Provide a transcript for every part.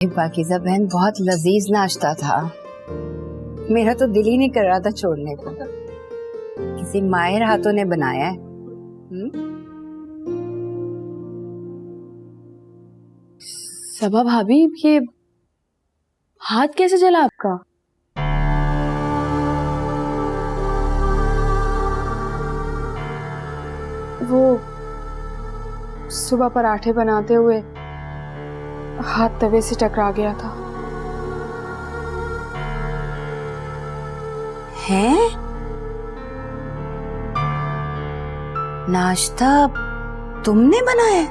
पाकीज़ा बहन, बहुत लजीज नाश्ता था। मेरा तो दिल ही नहीं कर रहा था छोड़ने को। किसी माहिर हाथों ने बनाया है। सबा भाभी, ये हाथ कैसे जला आपका? वो सुबह पराठे बनाते हुए हाथ तवे से टकरा गया था। हैं? नाश्ता तुमने बनाया?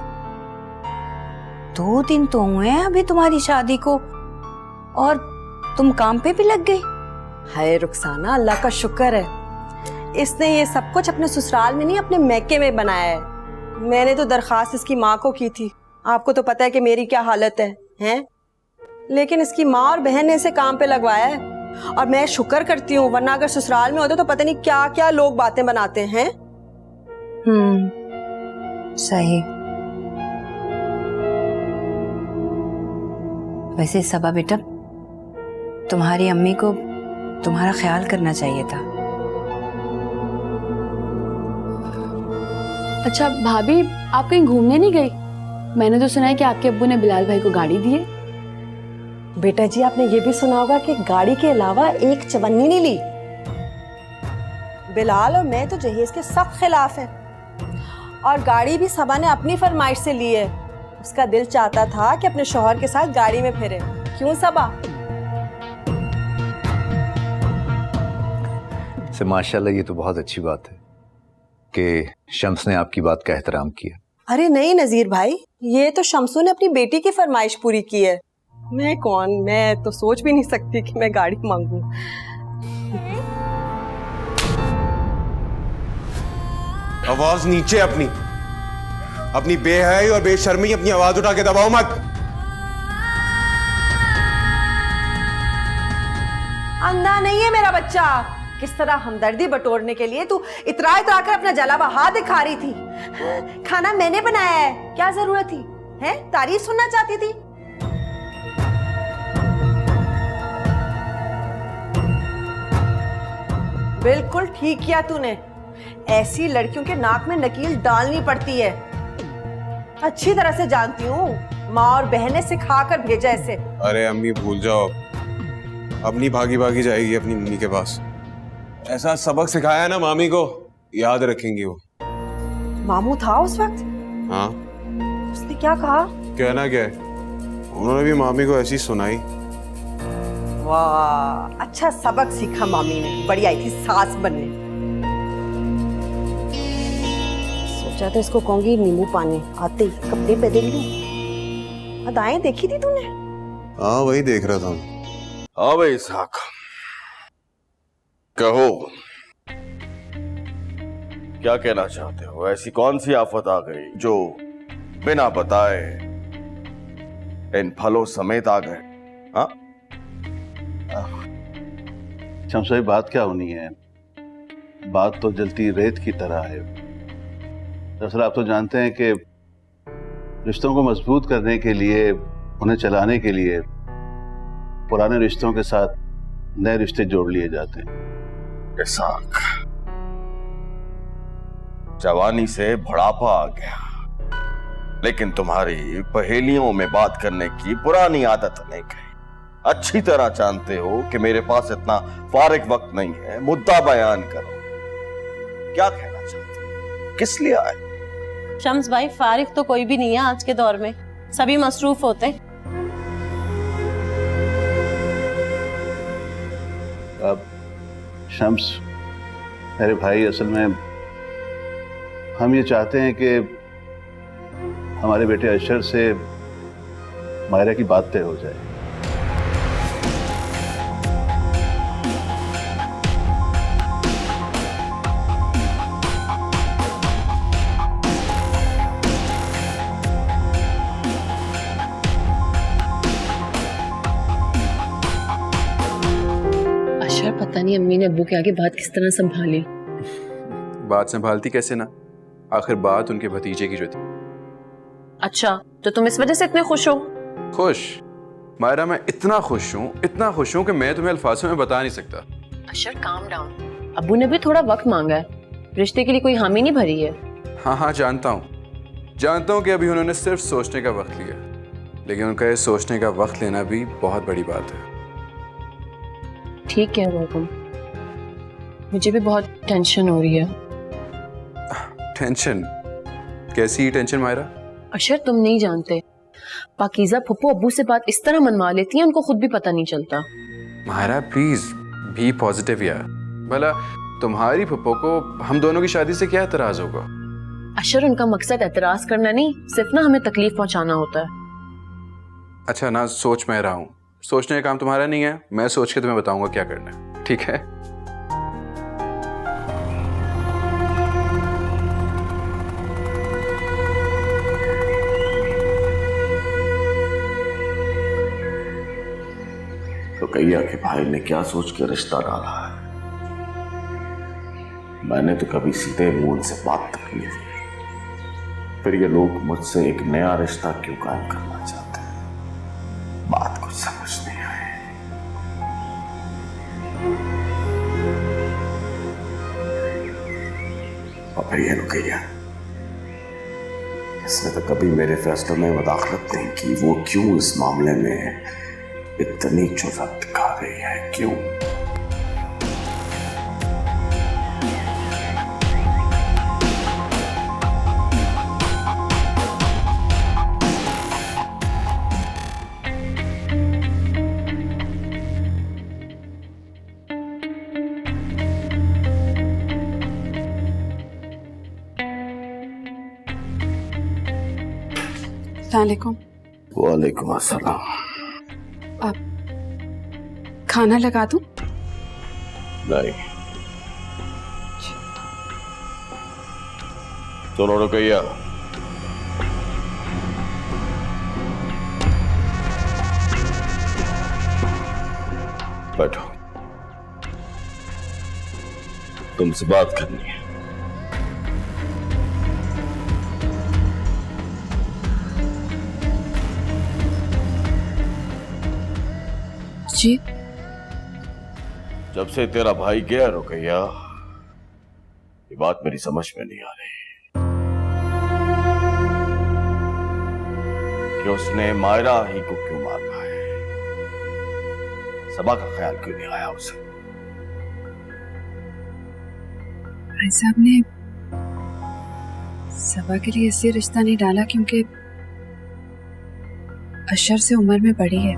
2 दिन तो हुए हैं अभी तुम्हारी शादी को और तुम काम पे भी लग गई। हाय रुखसाना, अल्लाह का शुक्र है इसने ये सब कुछ अपने ससुराल में नहीं अपने मैके में बनाया है। मैंने तो दरखास्त इसकी माँ को की थी, आपको तो पता है कि मेरी क्या हालत है, हैं? लेकिन इसकी माँ और बहन ने इसे काम पे लगवाया है और मैं शुक्र करती हूँ, वरना अगर ससुराल में होते तो पता नहीं क्या क्या लोग बातें बनाते हैं। सही। वैसे सबा बेटा, तुम्हारी अम्मी को तुम्हारा ख्याल करना चाहिए था। अच्छा भाभी, आप कहीं घूमने नहीं गई? मैंने तो सुना है कि आपके अब्बू ने बिलाल भाई को गाड़ी दी है। बेटा जी, आपने ये भी सुना होगा कि गाड़ी के अलावा एक चवन्नी नहीं ली। बिलाल और मैं तो जहेज के सख्त खिलाफ हैं और गाड़ी भी सबा ने अपनी फरमाइश से ली है। उसका दिल चाहता था कि अपने शौहर के साथ गाड़ी में फिरे। क्यों सबा? से माशाल्लाह, ये तो बहुत अच्छी बात है कि शम्स ने आपकी बात का एहतराम किया। अरे नहीं नजीर भाई, ये तो शम्सू ने अपनी बेटी की फरमाइश पूरी की है। मैं तो सोच भी नहीं सकती कि मैं गाड़ी मांगू। आवाज नीचे अपनी बेहयाई और बेशर्मी अपनी आवाज उठा के दबाओ मत। अंधा नहीं है मेरा बच्चा। किस तरह हमदर्दी बटोरने के लिए तू इतरा इतरा कर अपना जला हाथ दिखा रही थी। खाना मैंने बनाया है, क्या जरूरत थी? हैं? तारीफ सुनना चाहती थी? बिल्कुल ठीक किया तूने। ऐसी लड़कियों के नाक में नकील डालनी पड़ती है। अच्छी तरह से जानती हूँ, माँ और बहन ने सिखा कर भेजा ऐसे। अरे अम्मी भूल जाओ, अपनी भागी भागी जाएगी अपनी मम्मी के पास। ऐसा सबक सिखाया ना मामी को, याद रखेंगी वो। मामू था उस वक्त? हाँ। उसने क्या कहा? कहना क्या है, उन्होंने भी मामी को ऐसी सुनाई। वाह, अच्छा सबक सीखा मामी ने। बड़ी आई थी सास बनने। सोचा था इसको कहूंगी नींबू पानी, आते ही कपड़े बदल लूं। अदाएं देखी थी तूने? हाँ, वही देख रहा था। हाँ भाई इसहाक, कहो क्या कहना चाहते हो? ऐसी कौन सी आफत आ गई जो बिना बताए इन फलों समेत आ गए? हाँ, शम्स भाई, बात क्या होनी है? बात तो जलती रेत की तरह है। दरअसल आप तो जानते हैं कि रिश्तों को मजबूत करने के लिए, उन्हें चलाने के लिए पुराने रिश्तों के साथ नए रिश्ते जोड़ लिए जाते हैं। इसहाक, जवानी से बुढ़ापा आ गया, लेकिन तुम्हारी पहेलियों में बात करने की पुरानी आदत नहीं गई। अच्छी तरह जानते हो कि मेरे पास इतना फारिग वक्त नहीं है। मुद्दा बयान करो, क्या कहना चाहते हो? किस लिए आए? शम्स भाई, फारिग तो कोई भी नहीं है आज के दौर में, सभी मसरूफ होते हैं। अब शम्स मेरे भाई, असल में हम ये चाहते हैं कि हमारे बेटे अशर से मायरा की बात तय हो जाए। अशर, पता नहीं अम्मी ने अब्बू के आगे बात किस तरह संभाली। बात संभालती कैसे ना, आखिर बात उनके भतीजे की जो थी। अच्छा, तो तुम इस वजह से इतने खुश हो? खुश? मायरा, मैं इतना खुश हूँ कि मैं तुम्हें अल्फाजों में बता नहीं सकता। अशर काम डाउन, अब्बू ने भी थोड़ा वक्त मांगा है, रिश्ते के लिए कोई हामी नहीं भरी है। हाँ, जानता हूँ कि अभी उन्होंने सिर्फ सोचने का वक्त लिया, लेकिन उनका ये सोचने का वक्त लेना भी बहुत बड़ी बात है। ठीक है हुकुम, मुझे भी बहुत टेंशन हो रही है। टेंशन? कैसी टेंशन मायरा? अशर तुम नहीं जानते, पाकीज़ा फुप्पो अब्बू से बात इस तरह मनवा लेती हैं, उनको खुद भी पता नहीं चलता। मायरा प्लीज बी पॉजिटिव यार, भला तुम्हारी फुप्पो को हम दोनों की शादी से क्या एतराज होगा? अशर उनका मकसद एतराज करना नहीं, सिर्फ ना हमें तकलीफ पहुंचाना होता है। अच्छा ना, सोच मैं रहा हूँ, सोचने का काम तुम्हारा नहीं है, मैं सोच के तुम्हें बताऊंगा क्या करना है, ठीक है? रुकैया के भाई ने क्या सोच के रिश्ता डाला है? मैंने तो कभी सीधे मुंह उनसे बात तक नहीं की, फिर ये लोग मुझसे एक नया रिश्ता क्यों कायम करना चाहते हैं? बात कुछ समझ नहीं आई। और फिर ये रुकैया, इसने तो कभी मेरे फैसलों में मुदाखलत नहीं की, वो क्यों इस मामले में इतनी जुर्रत दिखा रही है? क्यों? अस्सलामुअलैकुम। वालेकुम अस्सलाम। खाना लगा दूं? नहीं, सुनो रुकैया, बैठो, तुमसे बात करनी है। जी? जब से तेरा भाई गया रुकैया, ये बात मेरी समझ में नहीं आ रही कि उसने मायरा ही को क्यों मारना है। सबा का ख्याल क्यों नहीं आया उसे? भाई साहब ने सबा के लिए इसलिए रिश्ता नहीं डाला क्योंकि अशर से उम्र में बड़ी है।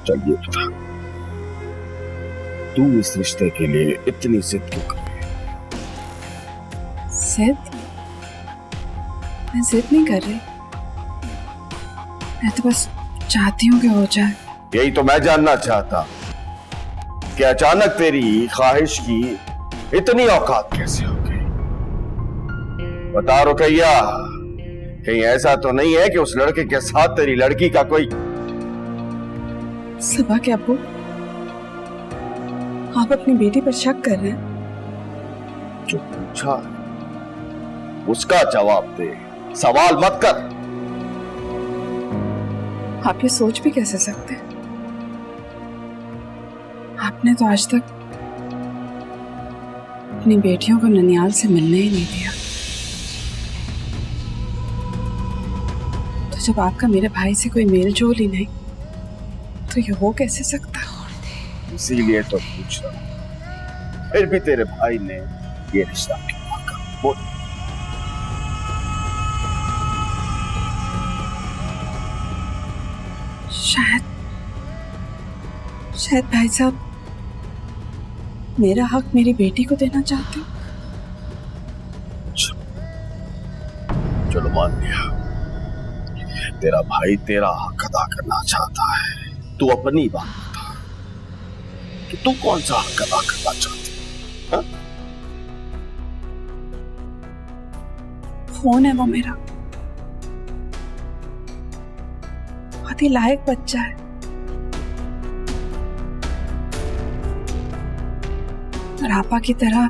चलिए बता, तू इस रिश्ते के लिए इतनी जिद क्यों कर रही है? जिद? मैं जिद नहीं कर रही, मैं तो बस चाहती हूँ कि हो जाए। यही तो मैं जानना चाहता कि अचानक तेरी ख्वाहिश की इतनी औकात कैसे हो गई? बता रुकैया, कहीं ऐसा तो नहीं है कि उस लड़के के साथ तेरी लड़की का कोई? सबा के अब्बू, आप अपनी बेटी पर शक कर रहे हैं? जो पूछा उसका जवाब दे, सवाल मत कर। आप ये सोच भी कैसे सकते हैं? आपने तो आज तक अपनी बेटियों को ननियाल से मिलने ही नहीं दिया, तो जब आपका मेरे भाई से कोई मेल जोल ही नहीं, तो ये हो कैसे सकता? इसीलिए तो पूछ रहा हूं, फिर भी तेरे भाई ने ये रिश्ता क्यों मांगा? बोल। शायद भाई साहब मेरा हक मेरी बेटी को देना चाहते हो। चलो मान लिया, तेरा भाई तेरा हक अदा करना चाहता है। तू अपनी बात बता कि तू कौन सा हक अदा करना चाहती है? फोन है वो मेरा, बहुत ही लायक बच्चा है, और आपा की तरह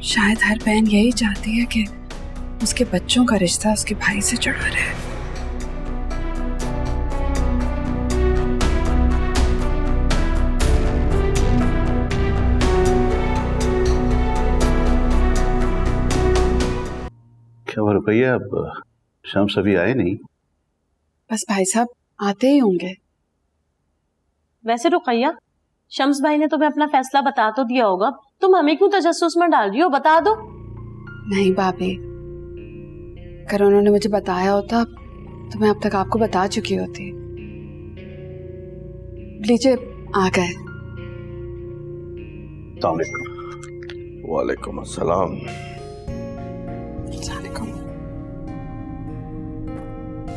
शायद हर बहन यही चाहती है कि उसके बच्चों का रिश्ता उसके भाई से जुड़ा रहे। क्या वो रुपया अब शम्स अभी आए नहीं? बस भाई साहब आते ही होंगे। वैसे रुकैया, शम्स भाई ने तुम्हें अपना फैसला बता तो दिया होगा, तुम हमें क्यों तजस्सुस में डाल रही हो? बता दो। नहीं भाभी, अगर उन्होंने मुझे बताया होता तो मैं अब तक आपको बता चुकी होती। लीजिए आ गए। वालेकुम अस्सलाम।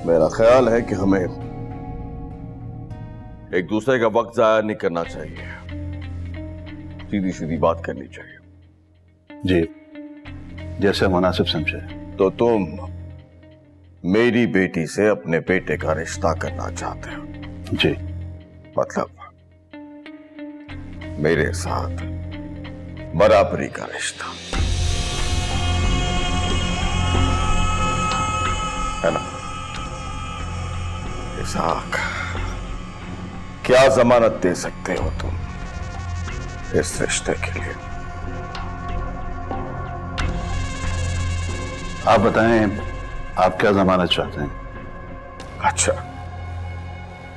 मेरा ख्याल है कि हमें एक दूसरे का वक्त जाया नहीं करना चाहिए, सीधी सीधी बात करनी चाहिए। जी, जैसे मुनासिब समझे। तो तुम मेरी बेटी से अपने बेटे का रिश्ता करना चाहते हो? जी। मतलब मेरे साथ बराबरी का रिश्ता, है ना? इसाक, क्या जमानत दे सकते हो तुम इस रिश्ते के लिए? आप बताएं, आप क्या जमानत चाहते हैं? अच्छा,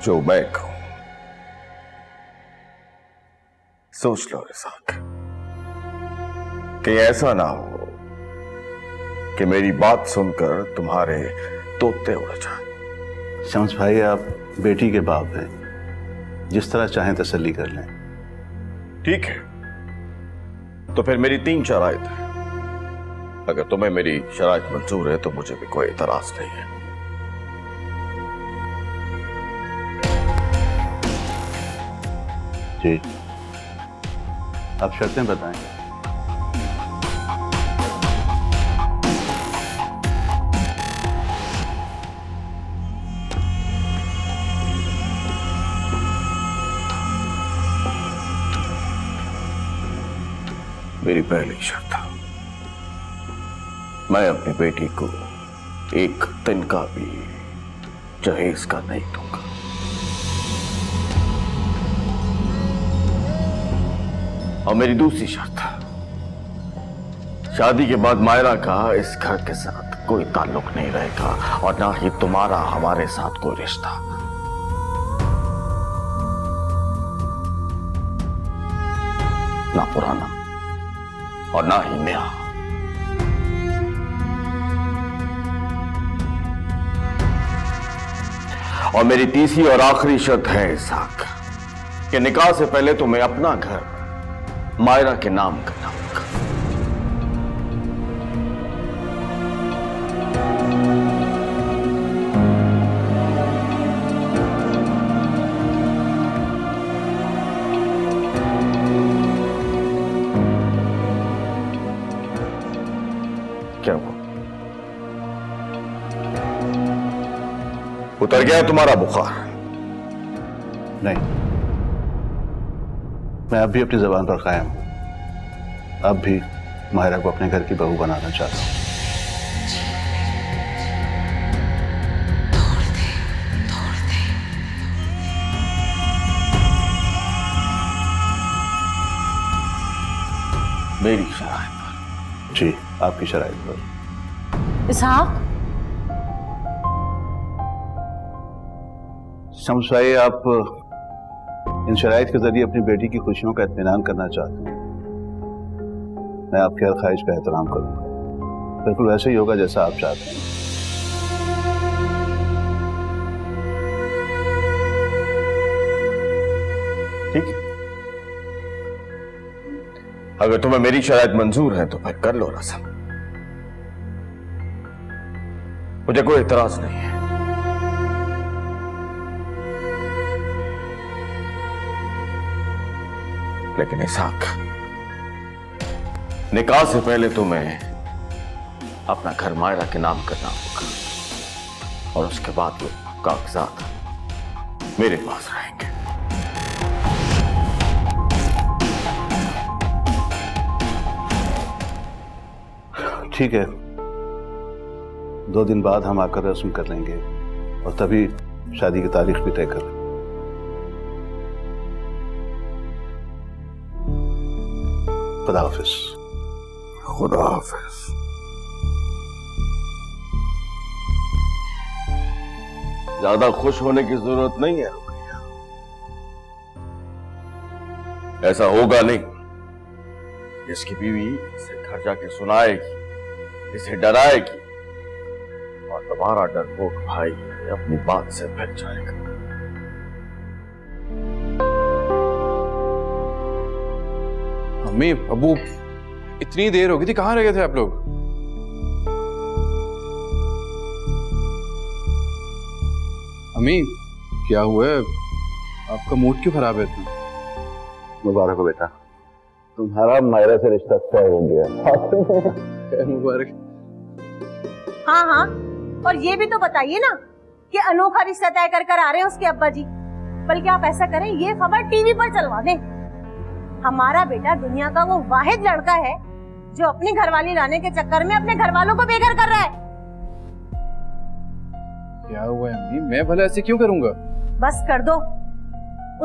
जो मैं कहूं सोच लो इसाक, कि ऐसा ना हो कि मेरी बात सुनकर तुम्हारे तोते उड़ जाए। शम्स भाई, आप बेटी के बाप हैं, जिस तरह चाहें तसल्ली कर लें। ठीक है, तो फिर मेरी 3 शराइत है। अगर तुम्हें मेरी शराइत मंजूर है तो मुझे भी कोई एतराज नहीं है। जी, आप शर्तें बताएं। मेरी पहली शर्त, मैं अपनी बेटी को एक दिन का भी जहेज का नहीं दूंगा। और मेरी दूसरी शर्त, शादी के बाद मायरा का इस घर के साथ कोई ताल्लुक नहीं रहेगा और ना ही तुम्हारा हमारे साथ कोई रिश्ता। ना पुराना और ना ही नया। और मेरी तीसरी और आखिरी शर्त है इसाक, कि निकाह से पहले तुम्हें अपना घर मायरा के नाम करना होगा। क्या हुआ? उतर गया तुम्हारा बुखार? नहीं, मैं अब भी अपनी जबान पर कायम हूं। अब भी माहिरा को अपने घर की बहू बनाना चाहता हूं। मेरी शराइत पर? जी, आपकी शराइत पर। इसहाक, शम्स भाई, आप इन शराइत के जरिए अपनी बेटी की खुशियों का इत्मीनान करना चाहते हैं। मैं आपके हर ख्वाहिश का एहतराम करूंगा, बिल्कुल वैसे ही होगा जैसा आप चाहते हैं। ठीक है, अगर तुम्हें मेरी शराइत मंजूर है तो फिर कर लो रस्म, मुझे कोई इतराज नहीं है। लेकिन इसाक, निकाह से पहले तुम्हें अपना घर मायरा के नाम करना होगा और उसके बाद वो कागजात मेरे पास रहेंगे। ठीक है, 2 दिन बाद हम आकर रस्म कर लेंगे और तभी शादी की तारीख भी तय कर लेंगे। खुदा हाफिज। खुदा हाफिज। ज्यादा खुश होने की जरूरत नहीं है रुकैया, ऐसा होगा नहीं। इसकी बीवी इसे घर जाके सुनाएगी, इसे डराएगी और तुम्हारा डरपोक भाई अपनी बात से बच जाएगा। अम्मी अबू, इतनी देर हो गई थी, कहाँ रह गए थे आप लोग? अम्मी क्या हुआ है? आपका मूड क्यों खराब है इतना? मुबारक हो बेटा, तुम्हारा मायरा से रिश्ता तय हो गया। मुबारक। हाँ हाँ, और ये भी तो बताइए ना कि अनोखा रिश्ता तय कर कर आ रहे हैं उसके अब्बा जी। बल्कि आप ऐसा करें, ये खबर टीवी पर चलवा दें। हमारा बेटा दुनिया का वो वाहिद लड़का है जो अपनी घरवाली लाने के चक्कर में अपने घर वालों को बेघर कर रहा है। क्या हुआ अम्मी? मैं भला ऐसे क्यों करूंगा? बस कर दो।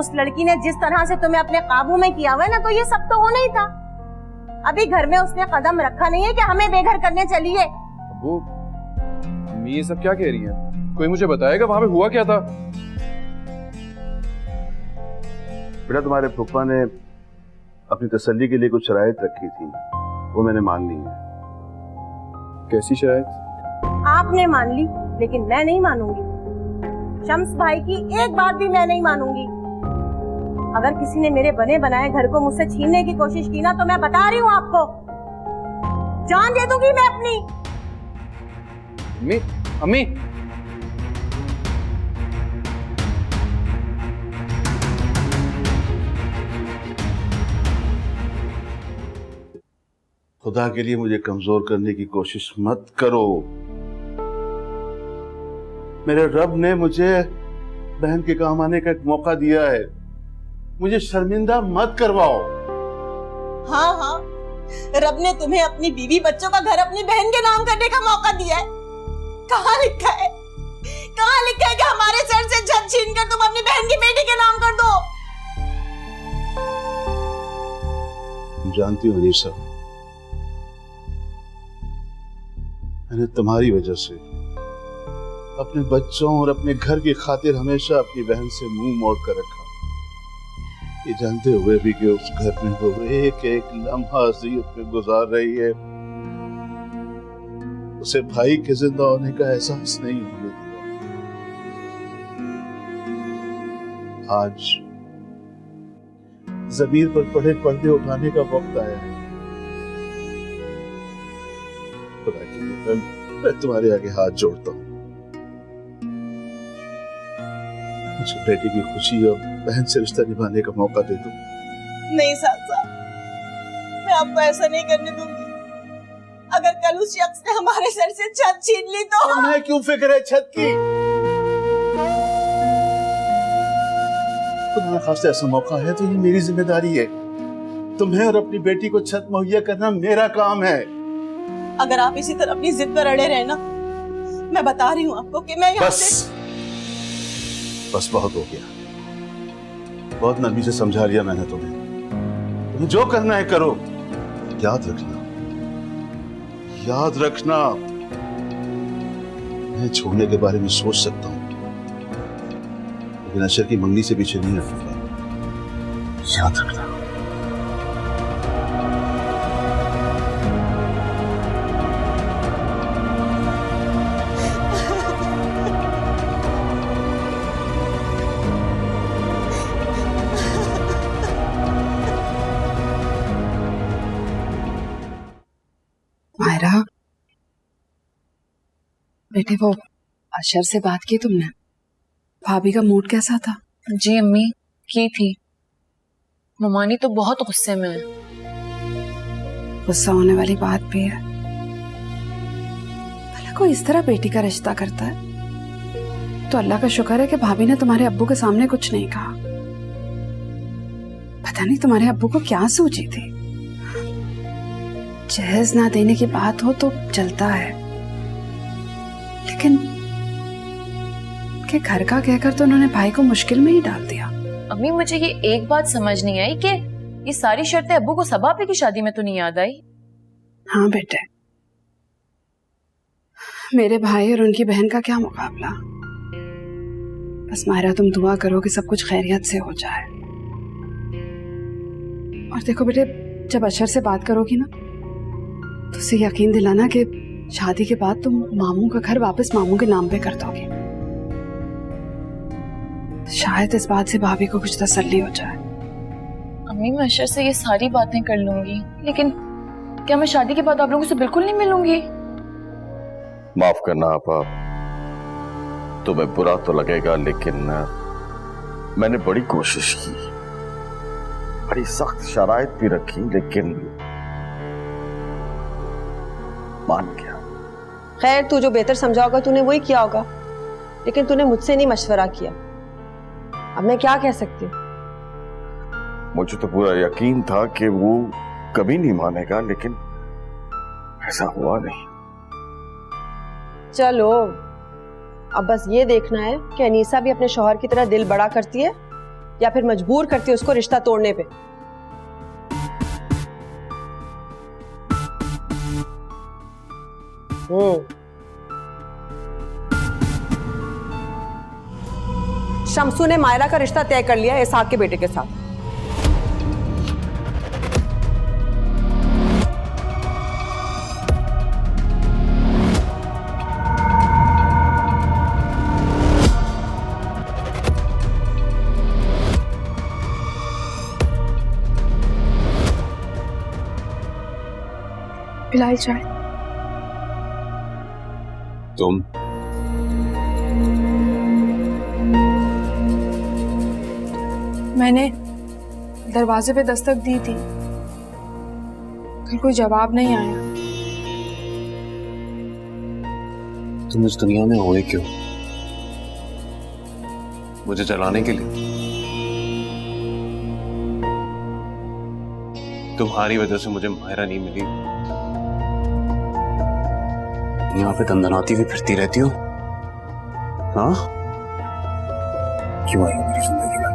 उस लड़की ने जिस तरह से तुम्हें अपने काबू में किया हुआ है ना, तो ये सब तो होना ही था। अभी घर में उसने कदम रखा नहीं है कि हमें बेघर करने चलिए। अबू, अम्मी ये सब क्या कह रही हैं? कोई मुझे बताएगा वहां पे हुआ क्या था? बेटा, तुम्हारे फूफा ने अपनी तसल्ली के लिए कुछ शराइत रखी थी, वो मैंने मान ली है। कैसी शराइत? आपने मान ली, लेकिन मैं नहीं मानूंगी। शम्स भाई की एक बात भी मैं नहीं मानूंगी। अगर किसी ने मेरे बने बनाए घर को मुझसे छीनने की कोशिश की ना, तो मैं बता रही हूँ आपको, जान दे दूंगी मैं अपनी। अम्मी, अम्मी, खुदा के लिए मुझे कमजोर करने की कोशिश मत करो। मेरे रब ने मुझे बहन के काम आने का एक मौका दिया है, मुझे शर्मिंदा मत करवाओ। हाँ हाँ, रब ने तुम्हें अपनी बीवी बच्चों का घर अपनी बहन के नाम करने का मौका दिया है। कहाँ लिखा है, कहाँ लिखा है कि हमारे सर से छत छीनकर तुम अपनी बहन की बेटी के नाम कर दो? जानती हो ये सब, मैंने तुम्हारी वजह से अपने बच्चों और अपने घर की खातिर हमेशा अपनी बहन से मुंह मोड़ कर रखा, ये जानते हुए भी कि उस घर में वो एक एक लम्हा अज़ियत में गुजार रही है। उसे भाई के जिंदा होने का एहसास नहीं होने दिया। आज ज़मीर पर पड़े पर्दे उठाने का वक्त आया है। खुदा के लिए मैं तुम्हारे आगे हाथ जोड़ता हूँ, मुझे बेटी की खुशी और बहन से रिश्ता निभाने का मौका दे दो। नहीं सासा, मैं आपको ऐसा नहीं करने दूंगी। अगर कल उस शख्स ने हमारे सर से छत छीन ली तो तुम्हें क्यों फिक्र है छत की? खुदा खास्ता ऐसा मौका है तो ये मेरी जिम्मेदारी है। तुम्हें और अपनी बेटी को छत मुहैया करना मेरा काम है। अगर आप इसी तरह अपनी जिद पर अड़े रहे ना, मैं बता रही हूँ आपको कि मैं यहाँ बस बहुत हो गया, बहुत नरमी से समझा लिया मैंने तुम्हें जो करना है करो। याद रखना, याद रखना, मैं छोड़ने के बारे में सोच सकता हूँ, लेकिन अशर की मंगनी से पीछे नहीं हटूंगा। याद रखना। मायरा, बेटे वो अशर से बात की तुमने? भाभी का मूड कैसा था? जी अम्मी, की थी। ममानी तो बहुत गुस्से में है। गुस्सा होने वाली बात भी है। भला कोई इस तरह बेटी का रिश्ता करता है तो अल्लाह का शुक्र है कि भाभी ने तुम्हारे अब्बू के सामने कुछ नहीं कहा। पता नहीं तुम्हारे अब्बू को क्या सूझी थी। जहेज ना देने की बात हो तो चलता है, लेकिन के घर का कहकर तो उन्होंने भाई को मुश्किल में ही डाल दिया। अम्मी मुझे ये एक बात समझ नहीं आई कि ये सारी शर्तें अब्बू को सबा आपी की शादी में तो नहीं याद आई? हाँ बेटे, मेरे भाई और उनकी बहन का क्या मुकाबला। बस मायरा तुम दुआ करो कि सब कुछ खैरियत से हो जाए। और देखो बेटे, जब अशर से बात करोगी ना तो उसे यकीन दिलाना कि शादी के बाद तुम मामू का घर वापस मामू के नाम पे कर दोगी। शायद इस बात से भाभी को कुछ तसल्ली हो जाए। अम्मी मैं अशर से ये सारी बातें कर लूंगी, लेकिन क्या मैं शादी के बाद आप लोगों से बिल्कुल नहीं मिलूंगी? माफ करना आपा, तुम्हें बुरा तो लगेगा, लेकिन मैंने बड़ी कोशिश की, बड़ी सख्त शराइत भी रखी, लेकिन मान गया। खैर, तू जो बेहतर समझा होगा तूने वही किया होगा, लेकिन तूने मुझसे नहीं मशवरा किया। अब मैं क्या कह सकती हूँ? मुझे तो पूरा यकीन था कि वो कभी नहीं मानेगा, लेकिन ऐसा हुआ नहीं। चलो, अब बस ये देखना है कि अनीसा भी अपने शौहर की तरह दिल बड़ा करती है या फिर मजबूर करती है उसको रिश्ता तोड़ने पे। शम्सू ने मायरा का रिश्ता तय कर लिया इसहाक के बेटे के साथ। पिलाई चाय। तुम मैंने दरवाजे पे दस्तक दी थी, फिर कोई जवाब नहीं आया। तुम इस दुनिया में होए क्यों? मुझे जलाने के लिए? तुम्हारी वजह से मुझे मायरा नहीं मिली, यहाँ पे दंदनाती हुई फिरती रहती हो। हाँ, क्यों आई हो मेरी जिंदगी में?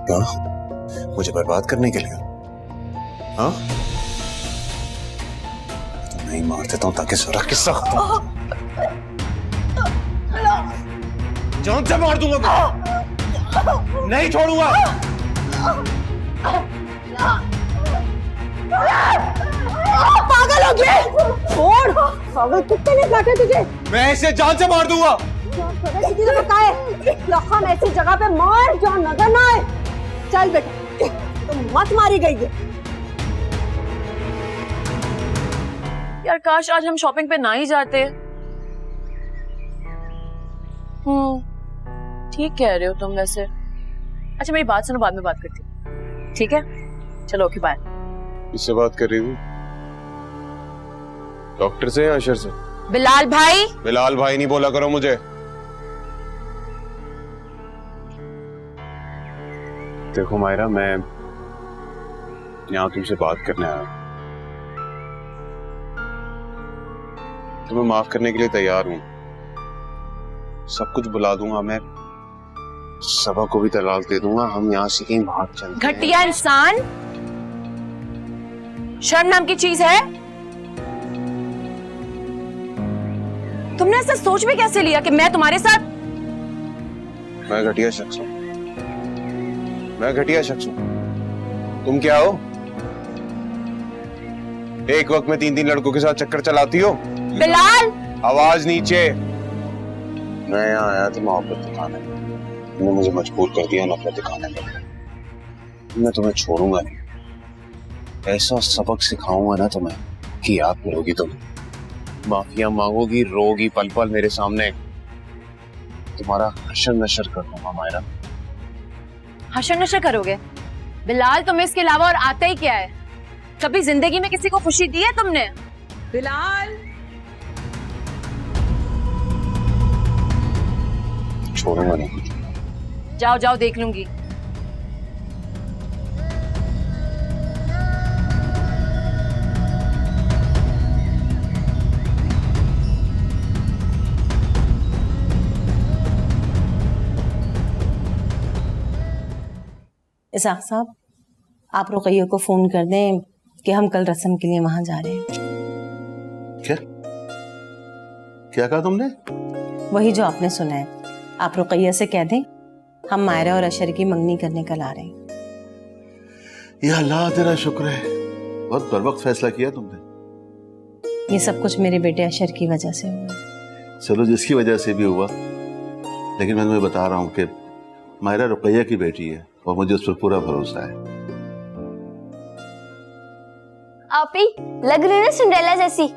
क्या मुझे बर्बाद करने के लिए? हाँ, तो नहीं मार देता हूं ताकि सारा किस्सा खत्म हो। जान से मार दूंगा, नहीं छोड़ूंगा। पागल हो गए? छोड़, पागल कुत्ते ने काटा तुझे। मैं ऐसे जान से मार दूंगा। जख्म ऐसी जगह पे मार जहाँ नजर ना आए। चल बेटा, तुम मत मारी गई है। यार काश आज हम शॉपिंग पे ना ही जाते। ठीक कह रहे हो तुम वैसे। अच्छा मेरी बात सुनो, बाद में बात करती हूँ, ठीक है? चलो ओके बाय। किससे बात कर रही हूँ? डॉक्टर से या अशर से? बिलाल भाई। बिलाल भाई नहीं बोला करो मुझे। देखो मायरा, मैं यहाँ तुमसे बात करने आया। तुम्हें माफ करने के लिए तैयार हूँ, सब कुछ बुला दूंगा मैं, सबा को भी तलाक दे दूंगा, हम यहाँ से कहीं भाग चलते हैं। घटिया इंसान, शर्म नाम की चीज है? तुमने ऐसा सोच में कैसे लिया कि मैं तुम्हारे साथ? मैं घटिया शख्स हूँ, मैं घटिया शख्स हूँ। तुम क्या हो? एक वक्त में 3-3 लड़कों के साथ चक्कर चलाती हो। बिलाल, आवाज नीचे। मैं यहाँ आया था मोहब्बत दिखाने, तुमने मुझे मजबूर कर दिया नफरत दिखाने में। मैं तुम्हें छोड़ूंगा नहीं, ऐसा सबक सिखाऊंगा ना तुम्हें कि याद करोगी तुम, माफिया मांगोगी, रोगी पल पल मेरे सामने, तुम्हारा हशर नशर कर दूंगा मायरा। हशर नशर करोगे? बिलाल तुम्हें इसके अलावा और आता ही क्या है? कभी जिंदगी में किसी को खुशी दी है तुमने? बिलाल, छोड़ूंगा नहीं। जाओ जाओ देख लूंगी। इसाक साहब, आप रुकैया को फोन कर दें कि हम कल रस्म के लिए वहां जा रहे हैं। क्या क्या कहा तुमने? वही जो आपने सुना है। आप रुकैया से कह दें हम मायरा और अशर की मंगनी करने कल आ रहे हैं। या अल्लाह तेरा शुक्र है, बहुत बर्वक्त फैसला किया तुमने। ये सब कुछ मेरे बेटे अशर की वजह से हुआ। चलो जिसकी वजह से भी हुआ, लेकिन मैं तुम्हें बता रहा हूँ कि मायरा रुकैया की बेटी है और मुझे उस पर पूरा भरोसा है। आप ही लग रही है सिंड्रेला जैसी।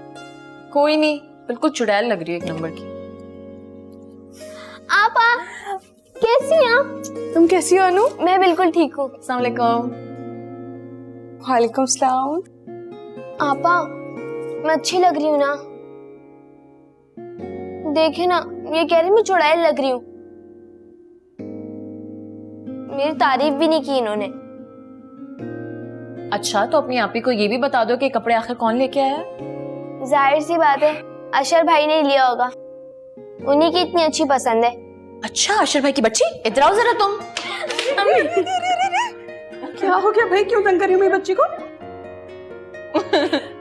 कोई नहीं, बिल्कुल चुड़ैल लग रही है एक नंबर की। आप कैसी हैं आप? तुम कैसी हो अनु? मैं बिल्कुल ठीक हूँ। अस्सलाम वालेकुम। वालेकुम सलाम। आपा मैं अच्छी लग रही हूँ ना? देखे ना, ये कह रही मैं चुड़ैल लग रही हूँ। मेरी तारीफ भी नहीं की इन्होंने। अच्छा, तो अपनी आपी को ये भी बता दो कि कपड़े आखिर कौन लेके आया? जाहिर सी बात है अशर भाई ने लिया होगा, उन्हीं की इतनी अच्छी पसंद है। अच्छा, अशर भाई की बच्ची, इधर आओ जरा तुम। क्या हो गया भाई, क्यों तंग कर रही हो मेरी बच्ची को?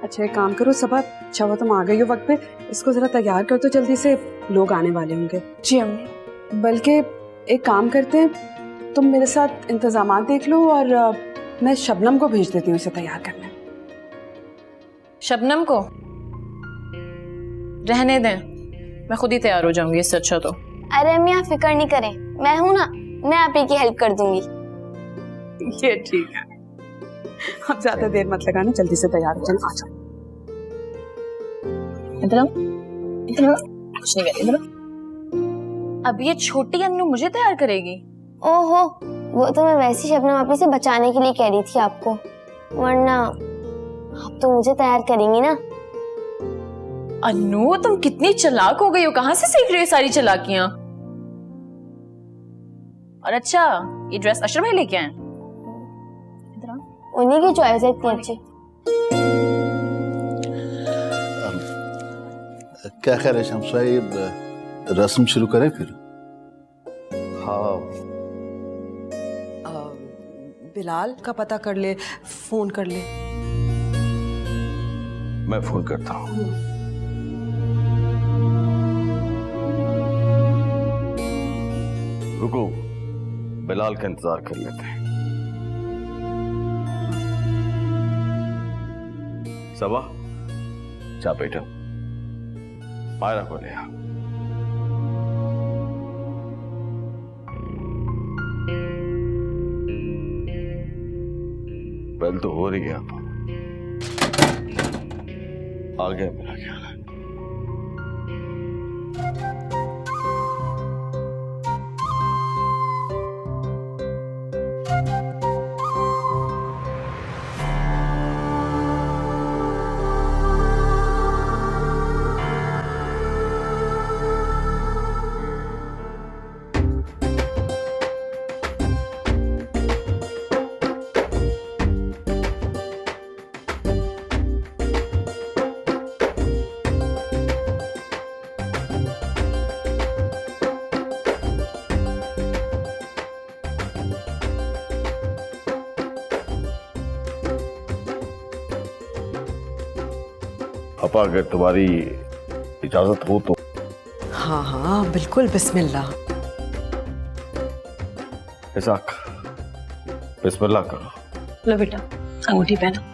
अच्छा एक काम करो सबा, अच्छा वो तुम आ गई हो वक्त पे, इसको जरा तैयार कर दो जल्दी से, लोग आने वाले होंगे। जी अम्मी। बल्कि एक काम करते हैं, तुम मेरे साथ इंतजामात देख लो और मैं शबनम को भेज देती हूँ इसे तैयार करने। शबनम को रहने दें, मैं खुद ही तैयार हो जाऊंगी इससे अच्छा तो। अरे अम्मी आप फिक्र नहीं करें, मैं हूं ना, मैं आप ही की हेल्प कर दूंगी। ये ठीक है, अब ज्यादा देर मत लगाना, जल्दी से तैयार हो जाओ। आ जाओ। इधर आओ, इधर आओ। कुछ नहीं कहती, इधर आओ। अब ये छोटी अन्नू मुझे तैयार करेगी? ओहो, वो तो मैं वैसी शबनम आपी से बचाने के लिए कह रही थी आपको, वरना आप तो मुझे तैयार करेंगी ना। अन्नू तुम कितनी चालाक हो गई हो, कहाँ से सीख रही हो सारी चालाकियां? और अच्छा, ये ड्रेस अशर भाई लेके आए? उन्हीं की चॉइस है इतनी अच्छी। क्या ख्याल है शम्स भाई, रस्म शुरू करें फिर? हाँ, बिलाल का पता कर ले, फोन कर ले। मैं फोन करता हूँ। रुको, बिलाल का इंतजार कर लेते हैं। सबा, जा बेटा, मायरा को ले आ। पहले तो हो रही है, आ गया मेरा ख्याल है। अपा, अगर तुम्हारी इजाजत हो तो। हाँ हाँ बिल्कुल, बिस्मिल्लाह। इसाक, बिस्मिल्लाह करो। लो बेटा, अंगूठी पहनो।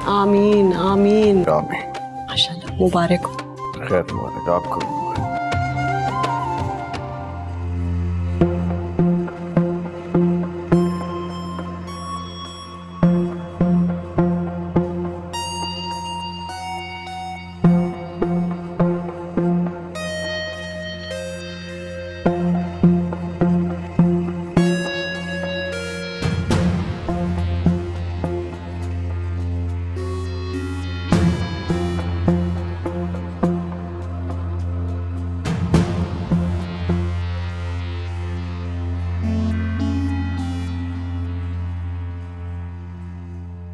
आमीन आमीन आमीन। माशाल्लाह, मुबारक हो। खैर मुबारक आपको।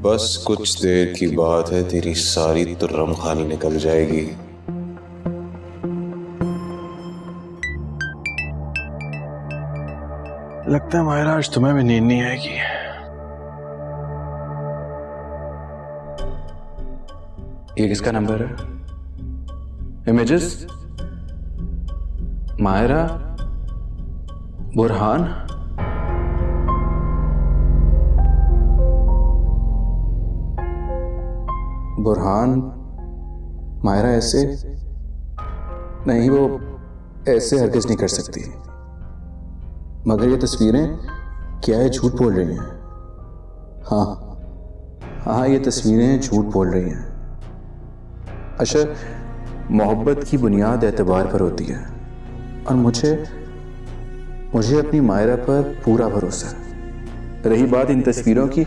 बस कुछ देर की बात है, तेरी सारी तुर्रम खानी निकल जाएगी। लगता है मायरा आज तुम्हें भी नींद नहीं आएगी। ये किसका नंबर है? इमेजेस, मायरा, बुरहान। बुरहान, मायरा ऐसे नहीं, वो ऐसे हरगिज़ नहीं कर सकती। मगर ये तस्वीरें क्या है, झूठ बोल रही हैं। हाँ हाँ, ये तस्वीरें झूठ बोल रही हैं। अशर, मोहब्बत की बुनियाद एतबार पर होती है और मुझे अपनी मायरा पर पूरा भरोसा है। रही बात इन तस्वीरों की,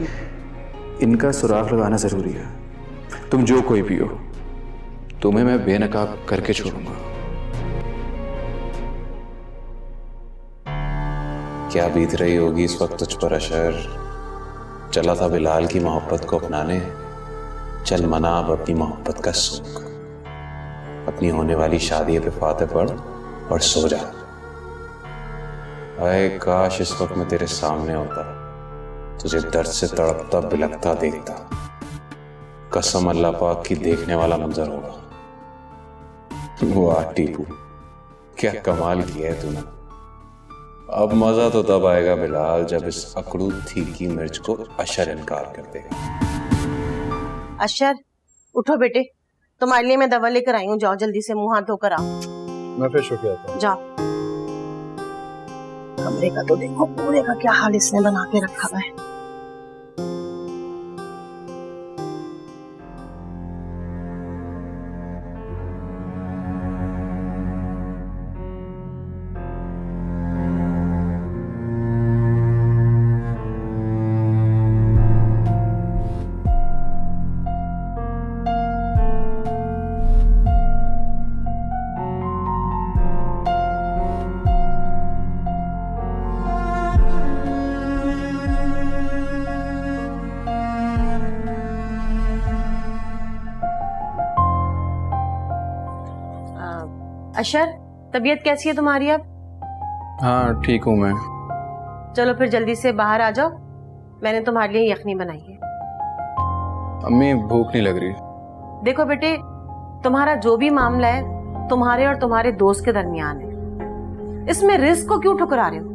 इनका सुराग लगाना जरूरी है। तुम जो कोई भी हो, तुम्हें मैं बेनकाब करके छोड़ूंगा। क्या बीत रही होगी इस वक्त तुझ पर अशर? चला था बिलाल की मोहब्बत को अपनाने, चल मना अब अपनी मोहब्बत का सुख। अपनी होने वाली शादी पे फातिह पढ़ और सो जा। आए काश इस वक्त मैं तेरे सामने होता, तुझे दर्द से तड़पता बिलखता देखता। कसम अल्लाह पाक की, देखने वाला मंजर होगा। वाह टीपू, क्या कमाल किया है तूने। अब मजा तो तब आएगा बिलाल जब इस अकड़ू तीखी मिर्च को अशर इनकार कर देगा। अशर, उठो बेटे, तुम्हारे लिए मैं दवा लेकर आई हूँ। जाओ जल्दी से मुंह हाथ धोकर आओ। मैं फ्रेश होके आता हूँ। जाओ। कमरे का तो देखो, पूरे का क्या हाल इसने बना के रखा हुआ है। अशर, तबीयत कैसी है तुम्हारी अब? हाँ ठीक हूँ मैं। चलो फिर जल्दी से बाहर आ जाओ, मैंने तुम्हारे लिए यखनी बनाई है। अम्मी भूख नहीं लग रही। देखो बेटे, तुम्हारा जो भी मामला है तुम्हारे और तुम्हारे दोस्त के दरमियान है। इसमें रिस्क को क्यों ठुकरा रहे हो?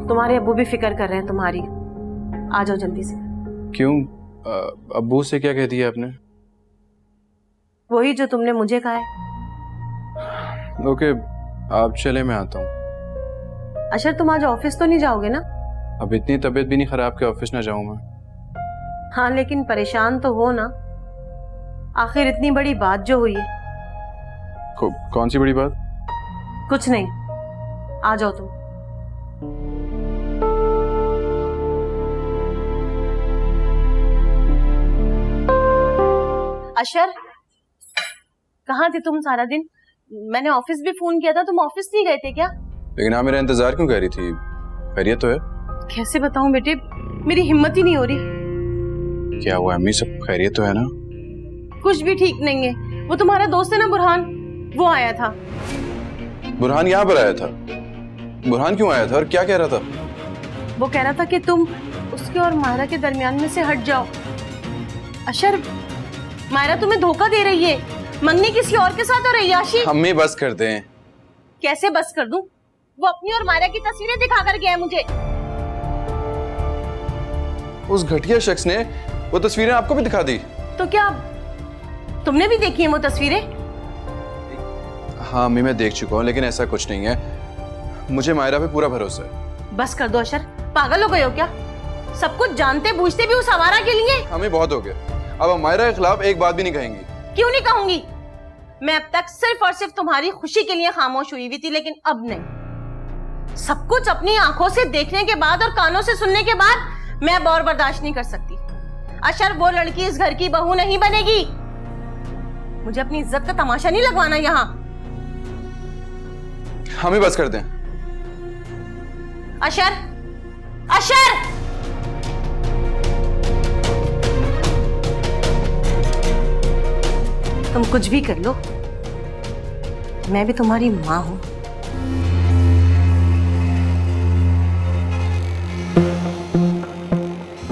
तुम्हारे अब्बू भी फिक्र कर रहे हैं तुम्हारी। आ जाओ जल्दी से। क्यों? अब्बू से क्या कह दिया आपने? वही जो तुमने मुझे कहा है। ओके, आप चले, मैं आता हूँ। अशर, तुम आज ऑफिस तो नहीं जाओगे ना? अब इतनी तबीयत भी नहीं खराब कि ऑफिस ना जाऊं मैं। हाँ, लेकिन परेशान तो हो ना। आखिर इतनी बड़ी बात जो हुई है। कौन सी बड़ी बात? कुछ नहीं, आ जाओ तुम। अशर, कहाँ थे तुम सारा दिन? मैंने ऑफिस भी फोन किया था, तुम ऑफिस नहीं गए थे क्या? लेकिन आप मेरा इंतजार क्यों कर रही थी? खैरियत तो है? कैसे बताऊं बेटे, मेरी हिम्मत ही नहीं हो रही। क्या हुआ अम्मी, सब खैरियत तो है ना? कुछ भी ठीक नहीं है। वो तुम्हारा दोस्त है ना बुरहान, वो आया था। बुरहान यहाँ पर आया था? बुरहान क्यों आया था और क्या कह रहा था? वो कह रहा था कि तुम उसके और मायरा के दरमियान में से हट जाओ। अशर, मायरा तुम्हें धोखा दे रही है, मंगनी किसी और के साथ हो रही है। आशी, अम्मी बस कर दें। कैसे बस कर दूं? वो अपनी और मायरा की तस्वीरें दिखा कर गया है मुझे। उस घटिया शख्स ने वो तस्वीरें आपको भी दिखा दी। तो क्या तुमने भी देखी हैं वो तस्वीरें? हाँ अम्मी मैं देख चुका हूँ, लेकिन ऐसा कुछ नहीं है, मुझे मायरा पे पूरा भरोसा है। बस कर दो अशर, पागल हो गए हो क्या? सब कुछ जानते बूझते भी उस आवारा के लिए? हमें बहुत हो गया, अब हम मायरा के खिलाफ एक बात भी नहीं कहेंगी। क्यों नहीं कहूंगी? मैं अब तक सिर्फ और सिर्फ तुम्हारी खुशी के लिए खामोश हुई हुई थी, लेकिन अब नहीं। सब कुछ अपनी आंखों से देखने के बाद और कानों से सुनने के बाद मैं अब और बर्दाश्त नहीं कर सकती। अशर वो लड़की इस घर की बहू नहीं बनेगी। मुझे अपनी इज्जत का तमाशा नहीं लगवाना यहाँ। हम ही बस कर दें। अशर, अशर! तुम कुछ भी कर लो, मैं भी तुम्हारी माँ हूं।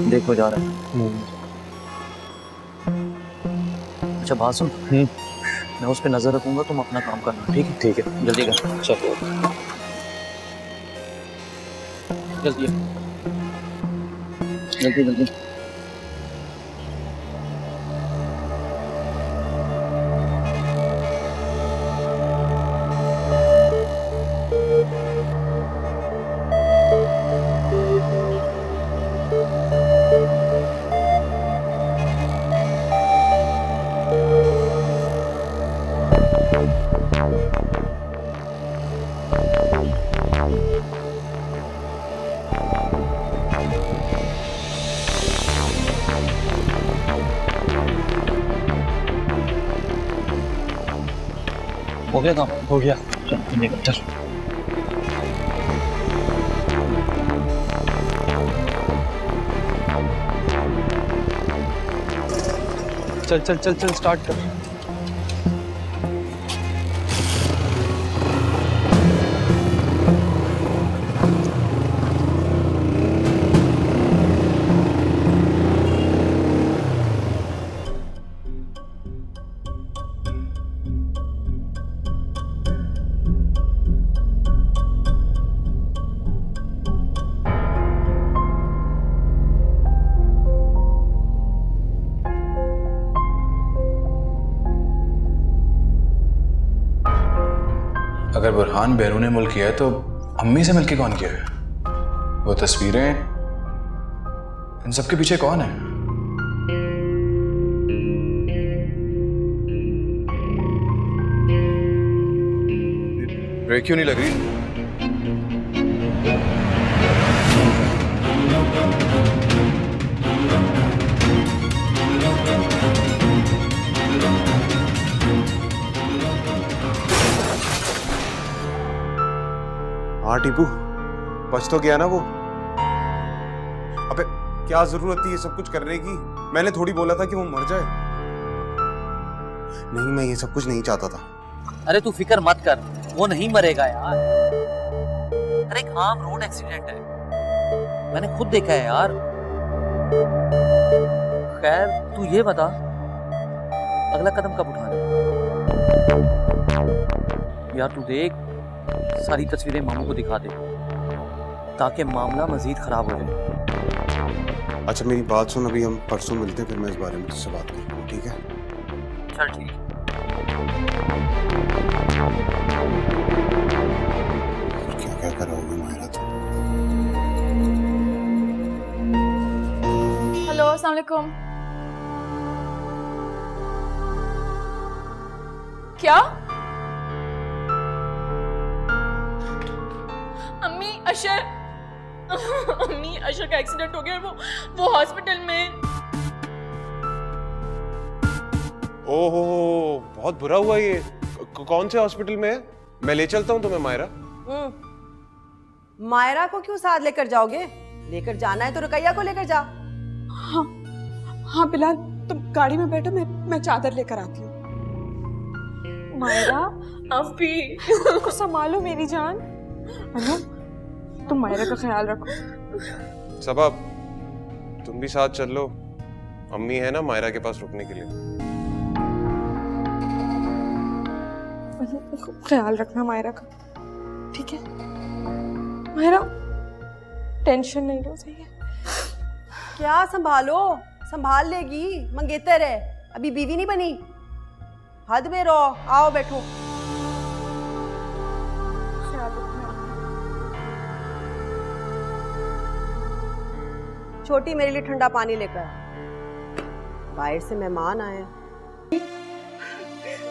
देखो जा रहा है। अच्छा बात सुन, मैं उस पर नजर रखूंगा, तुम अपना काम करना। ठीक है? ठीक है, जल्दी कर। चलो जल्दी जल्दी जल्दी। हो गया काम? हो गया। चल चल चल चल स्टार्ट कर। अगर बुरहान बैरून मुल्क किया है तो अम्मी से मिलके कौन किया है? वो तस्वीरें, इन सब के पीछे कौन है? ब्रेक क्यों नहीं लग रही? हाँ टीपू, बच तो गया ना वो। अबे क्या जरूरत थी ये सब कुछ करने की? मैंने थोड़ी बोला था कि वो मर जाए। नहीं, मैं ये सब कुछ नहीं चाहता था। अरे तू फिक्र मत कर, वो नहीं मरेगा यार। अरे एक आम रोड एक्सीडेंट है, मैंने खुद देखा है यार। खैर तू ये बता, अगला कदम कब उठाना यार? तू देख, सारी तस्वीरें मामू को दिखा दे ताकि मामला मजीद खराब हो जाए। अच्छा मेरी बात सुन, अभी हम परसों मिलते हैं, फिर मैं इस बारे में तुझसे बात करूंगा, ठीक है? चल ठीक। क्या क्या करोगे मायरा तुम? हेलो, अस्सलाम वालेकुम। क्या? अम्मी अशर अम्मी अशर का एक्सीडेंट हो गया, वो हॉस्पिटल में। ओहो, बहुत बुरा हुआ ये। कौन से हॉस्पिटल में है? मैं ले चलता हूँ तुम्हें मायरा। मायरा को क्यों साथ लेकर जाओगे? लेकर जाना है तो रुकैया को लेकर जा। हाँ हाँ बिलाल, तुम गाड़ी में बैठो, मैं चादर लेकर आती हूँ। मायरा अभी संभालो मेरी जान। अनु तुम मायरा का ख्याल रखो। सबब तुम भी साथ चल लो, अम्मी है ना मायरा के पास रुकने के लिए। ख्याल रखना मायरा का, ठीक है? मायरा टेंशन नहीं लो, सही है? क्या संभालो? संभाल लेगी, मंगेतर है, अभी बीवी नहीं बनी। हद में रहो, आओ बैठो। छोटी मेरे लिए ठंडा पानी लेकर आ। बाहर से मेहमान आए।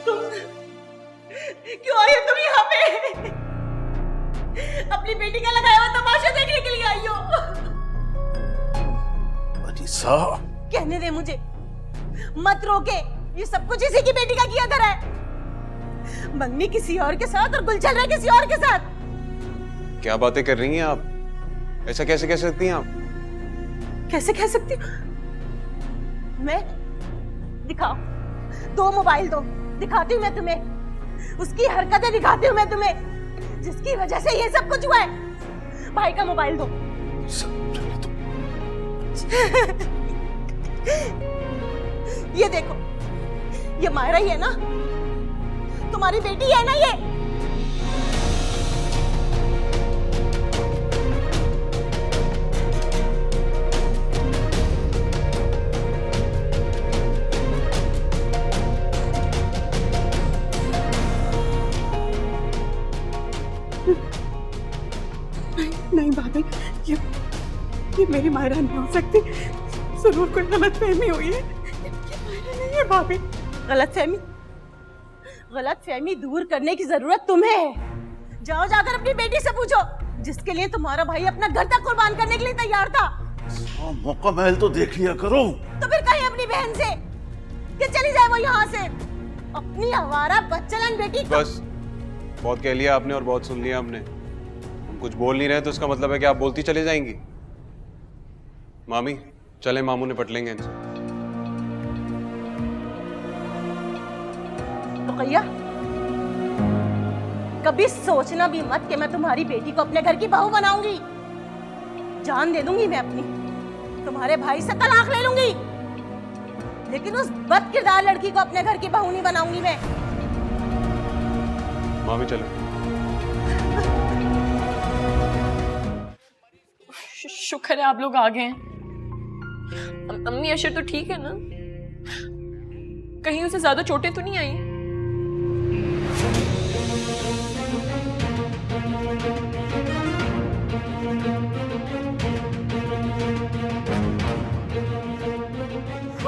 तुम क्यों आई हो तुम यहाँ पे? अपनी बेटी का लगाया हुआ तमाशा देखने के लिए आई हो? अनीसा, कहने दे मुझे, मत रोके। ये सब कुछ इसी की बेटी का किया धरा है। मंगनी किसी और के साथ और गुल चल रहा है किसी और के साथ। क्या बातें कर रही हैं आप? ऐसा कैसे कह सकती हैं आप? कैसे कह सकती हूँ मैं? दिखाओ, दो मोबाइल दो, दिखाती हूँ मैं तुम्हें। उसकी हरकतें दिखाती हूँ मैं तुम्हें, जिसकी वजह से ये सब कुछ हुआ है। भाई का मोबाइल दो। ये देखो, ये मायरा ही है ना? तुम्हारी बेटी है ना ये? नहीं भाभी, ये मेरी मायरा नहीं हो सकती। जरूर कोई गलतफहमी हुई है। ये मायरा नहीं है भाभी। गलतफहमी दूर करने की जरूरत तुम्हें है। जाओ जाकर अपनी बेटी से पूछो, जिसके लिए तुम्हारा भाई अपना घर तक कुर्बान करने के लिए तैयार था। मौका महल तो देख लिया करो। तो फिर कहीं अपनी बहन से कि चली जाए वो यहाँ से। अपनी आवारा बच्चलन बेटी को। बस बहुत कह लिया आपने और बहुत सुन लिया आपने। हम कुछ बोल नहीं रहे तो उसका मतलब है कि आप बोलती चले जाएंगी। मामी चले, मामू ने पट लेंगे इनसे। रुकैया, कभी सोचना भी मत कि मैं तुम्हारी बेटी को अपने घर की बहू बनाऊंगी। जान दे दूंगी मैं अपनी, तुम्हारे भाई से तलाक ले लूंगी, लेकिन उस बदकिरदार लड़की को अपने घर की बहू नहीं बनाऊंगी मैं। मामी चले। शुक्र है आप लोग आ गए हैं। अम्मी अशर तो ठीक है ना? कहीं उसे ज्यादा चोटें तो नहीं आई?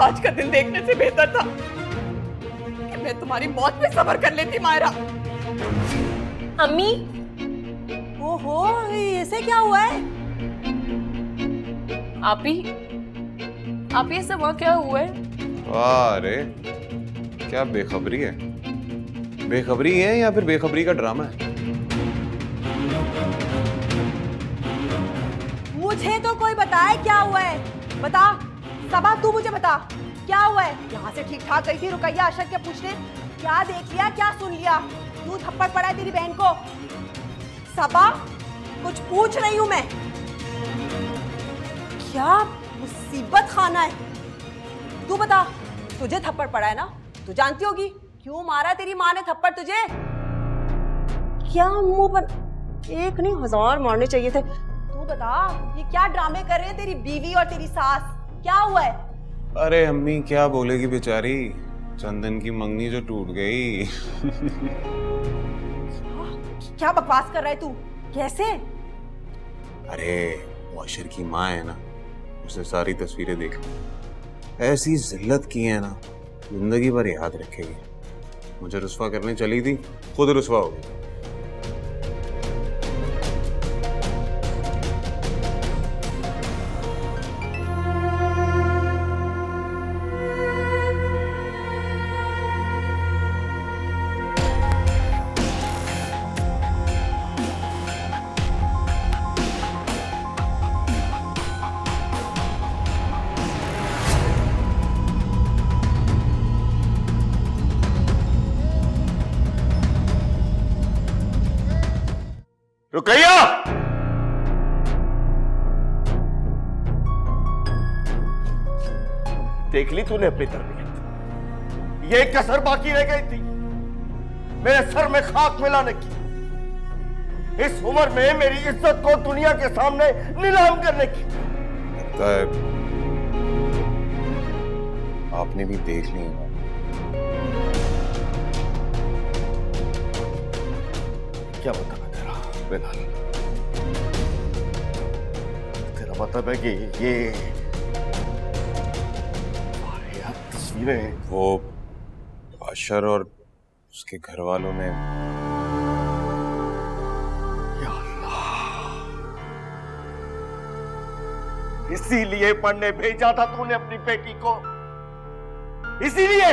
आज का दिन देखने से बेहतर था कि मैं तुम्हारी मौत पे सब्र कर लेती मायरा। अम्मी, ओहो, ऐसे क्या हुआ है? आप ये सब वहाँ क्या हुआ है? अरे क्या बेखबरी है? बेखबरी है या फिर बेखबरी का ड्रामा है? मुझे तो कोई बताए क्या हुआ है। बता सबा, तू मुझे बता क्या हुआ है। यहाँ से ठीक ठाक गई थी रुकैया अशर के पूछने, क्या देख लिया, क्या सुन लिया? तू थप्पड़ पड़ा है तेरी बहन को। सबा, कुछ पूछ रही हूं मैं। क्या मुसीबत खाना है? तू बता, तुझे थप्पड़ पड़ा है ना? तू जानती होगी क्यों मारा तेरी माँ ने थप्पड़ तुझे। क्या मुंह पर एक नहीं 1000 मारने चाहिए थे। तू बता, ये क्या ड्रामे कर रहे हैं तेरी बीवी और तेरी सास? क्या हुआ है? अरे अम्मी क्या बोलेगी बेचारी, चंदन की मंगनी जो टूट गई। क्या बकवास कर रहा है तू? कैसे? अरे मुअश्शर की माँ है ना, उसने सारी तस्वीरें देख ली, ऐसी जिल्लत की है ना, जिंदगी भर याद रखेगी। मुझे रुस्वा करने चली थी, खुद रुस्वा हो गई। रुकैया, देख ली तूने अपनी तरबियत। ये कसर बाकी रह गई थी मेरे सर में खाक मिलाने की। इस उम्र में मेरी इज्जत को दुनिया के सामने नीलाम करने की। आपने भी देख ली है। क्या मतलब है तेरा बिलाल? तेरा मतलब है कि ये तस्वीरें वो अशर और उसके घर वालों ने इसीलिए पढ़ने भेजा था तूने अपनी बेटी को, इसीलिए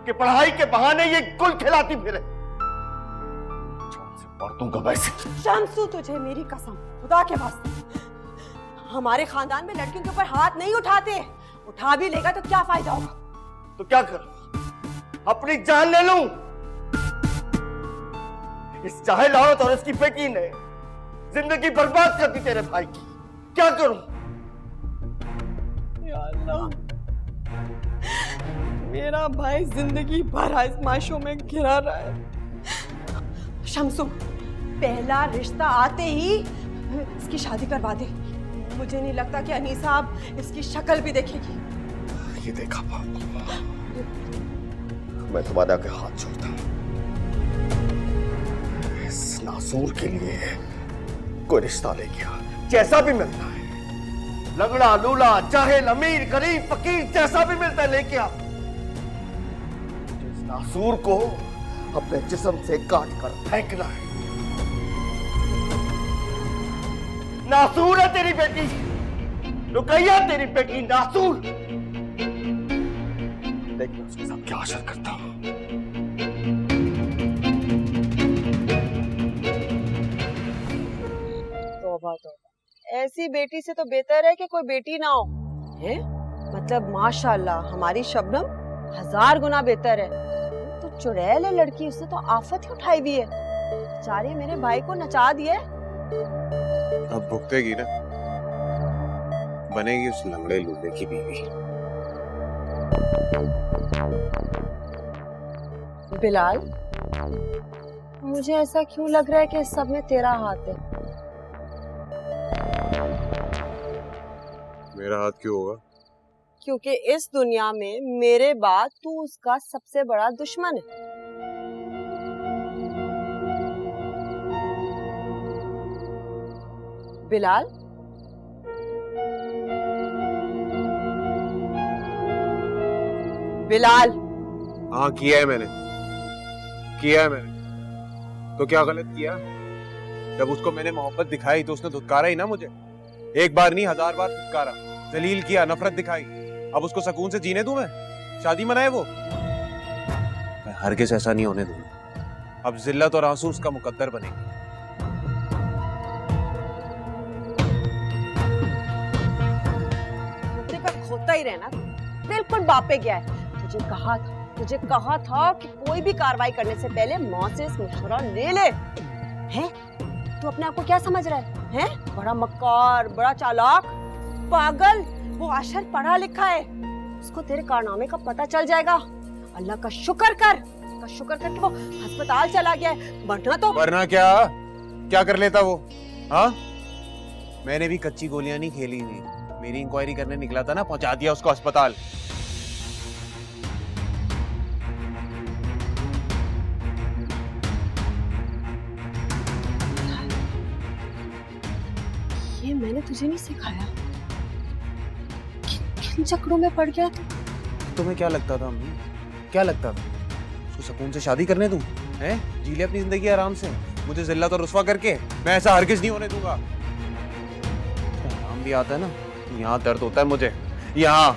कि पढ़ाई के बहाने ये गुल खिलाती फिरे। और तुम कब ऐसे? शम्सू, तुझे मेरी कसम खुदा के वास्ते, हमारे खानदान में लड़कियों के ऊपर हाथ नहीं उठाते। उठा भी लेगा तो क्या फायदा होगा? तो क्या करूं? अपनी जान ले लूं? इस जाहिल औरत और इसकी बेटी ने जिंदगी बर्बाद कर दी तेरे भाई की। क्या करूं? या अल्लाह, मेरा भाई जिंदगी भर आजमाइशों में घिरा रहा है। शम्सू, पहला रिश्ता आते ही इसकी शादी करवा दे। मुझे नहीं लगता कि अनीसा अब इसकी शक्ल भी देखेगी। ये देखा पापा, मैं तुम्हारे आगे हाथ जोड़ता हूं। इस नासूर के लिए कोई रिश्ता ले गया, जैसा भी मिलता है, लंगड़ा लूला जाहिल अमीर गरीब फकीर जैसा भी मिलता है लेके आ। इस नासूर को अपने जिस्म से काट कर फेंकना है। नासूर है तेरी बेटी, रुकैया तेरी बेटी नासूर। देख मैं उसके साथ क्या असर करता हूं। तौबा तौबा, ऐसी बेटी से तो बेहतर है कि कोई बेटी ना हो। है मतलब माशाल्लाह, हमारी शबनम 1000 गुना बेहतर है। तो चुड़ैल है लड़की, उसने तो आफत ही उठाई हुई है। बेचारे मेरे भाई को नचा दिए। अब भुगतेगी ना, बनेगी उस लंगड़े लूले की बीवी। बिलाल, मुझे ऐसा क्यों लग रहा है कि इस सब में तेरा हाथ है? मेरा हाथ क्यों होगा? क्योंकि इस दुनिया में मेरे बाद तू उसका सबसे बड़ा दुश्मन है। बिलाल, बिलाल। हाँ किया है मैंने, किया है मैंने। तो क्या गलत किया? जब उसको मैंने मोहब्बत दिखाई तो उसने धुतकारा ही ना मुझे। एक बार नहीं 1000 बार धुतकारा, जलील किया, नफरत दिखाई। अब उसको सुकून से जीने दूं मैं? शादी मनाए वो? मैं हरगिज़ ऐसा नहीं होने दूंगा। अब जिल्लत और आंसू उसका मुकद्दर बनेगी। खोता ही रहना, बिल्कुल बापे गया है। तुझे कहा था कि कोई भी कार्रवाई करने से पहले माँ से मशवरा ले ले। हैं? तू अपने आप को क्या समझ रहा है? हैं? बड़ा मक्कार, बड़ा चालाक, पागल। वो अशर पढ़ा लिखा है, उसको तेरे कारनामे का पता चल जाएगा। अल्लाह का शुक्र कर कि वो अस्पताल चला गया है, वरना क्या कर लेता वो? हाँ, मैंने भी कच्ची गोलियां नहीं खेली हुई। मेरी इंक्वायरी करने निकला था ना, पहुंचा दिया उसको अस्पताल। ये मैंने तुझे नहीं सिखाया? किन चक्रों में पड़ गया तू? तुम्हें क्या लगता था अम्मी? क्या लगता था? उसको सुकून से शादी करने दूं? हैं? जी ले अपनी जिंदगी आराम से, मुझे जिल्लत और रुस्वा करके। मैं ऐसा हरगिज़ नहीं होने दूंगा। आराम भी आता है ना, यहाँ दर्द होता है मुझे, यहाँ।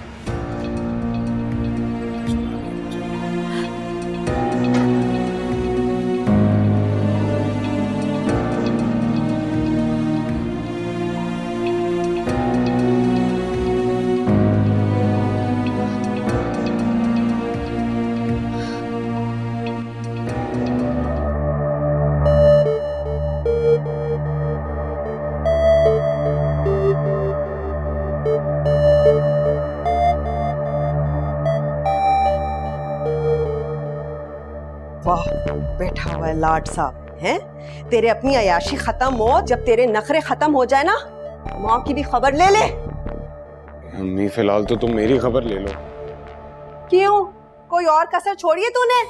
वाह, बैठा हुआ है लाट साहब। हैं? तेरे अपनी अयाशी खत्म हो, जब तेरे नखरे खत्म हो जाए ना, माँ की भी खबर ले ले। अम्मी फिलहाल तो तुम मेरी खबर ले लो। क्यों? कोई और कसर छोड़ी है तूने?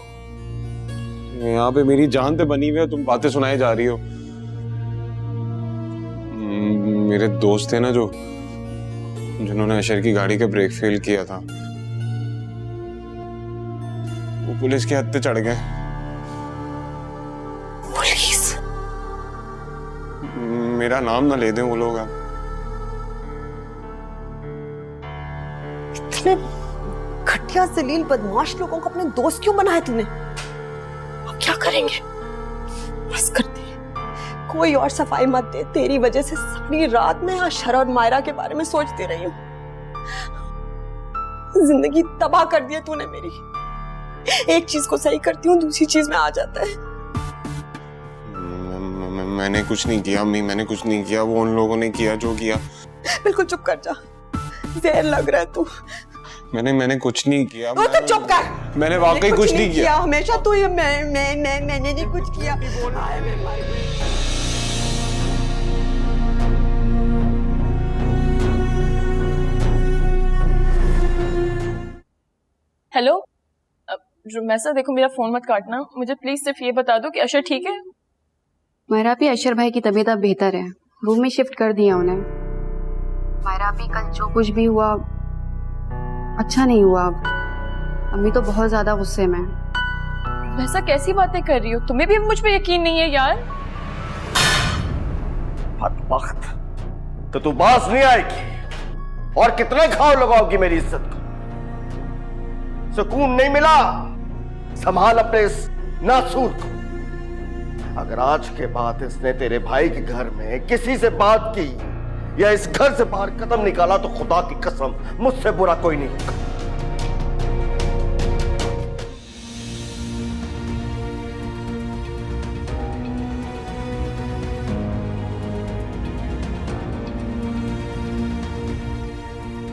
यहाँ पे मेरी जान पे बनी हुई है, तुम बातें सुनाए जा रही हो। मेरे दोस्त थे ना जो जिन्होंने अशर की गाड़ी के ब्रेक फेल किया था, वो पुलिस के हत्थे चढ़ गए। पुलिस? मेरा नाम ना ले दें वो लोग। अब इतने घटिया जलील बदमाश लोगों को अपने दोस्त क्यों बनाया तूने? अब क्या करेंगे? बस कर दे, कोई और सफाई मत दे। तेरी वजह से सारी रात में अशर और मायरा के बारे में सोचती रही हूँ। जिंदगी तबाह कर दिया तूने मेरी। एक चीज को सही करती हूँ, दूसरी चीज में आ जाता है। मैंने कुछ नहीं किया अम्मी, मैंने कुछ नहीं किया। वो उन लोगों ने किया जो किया। बिल्कुल चुप कर जा, देर लग रहा है तू। मैंने कुछ नहीं किया। तो चुप कर। मैंने वाकई कुछ नहीं किया। हमेशा तू ये मैंने नहीं कुछ किया। हेलो रुमैसा, देखो मेरा फोन मत काटना, मुझे प्लीज सिर्फ ये बता दो कि अशर ठीक है। मायरा भी, अशर भाई की तबीयत अब बेहतर है, रूम में शिफ्ट कर दिया उन्हें। मायरा भी, कल जो कुछ भी हुआ अच्छा नहीं हुआ। अम्मी तो बहुत ज्यादा गुस्से में। वैसा कैसी बातें कर रही हो? तुम्हें भी मुझ पे यकीन नहीं है यार? बदबख्त, तो तू बास नहीं आएगी और कितने घाव लगाओगी मेरी इज्जत को? सुकून नहीं मिला? संभाल अपने इस नासूर को। अगर आज के बाद इसने तेरे भाई के घर में किसी से बात की या इस घर से बाहर कदम निकाला तो खुदा की कसम मुझसे बुरा कोई नहीं होगा।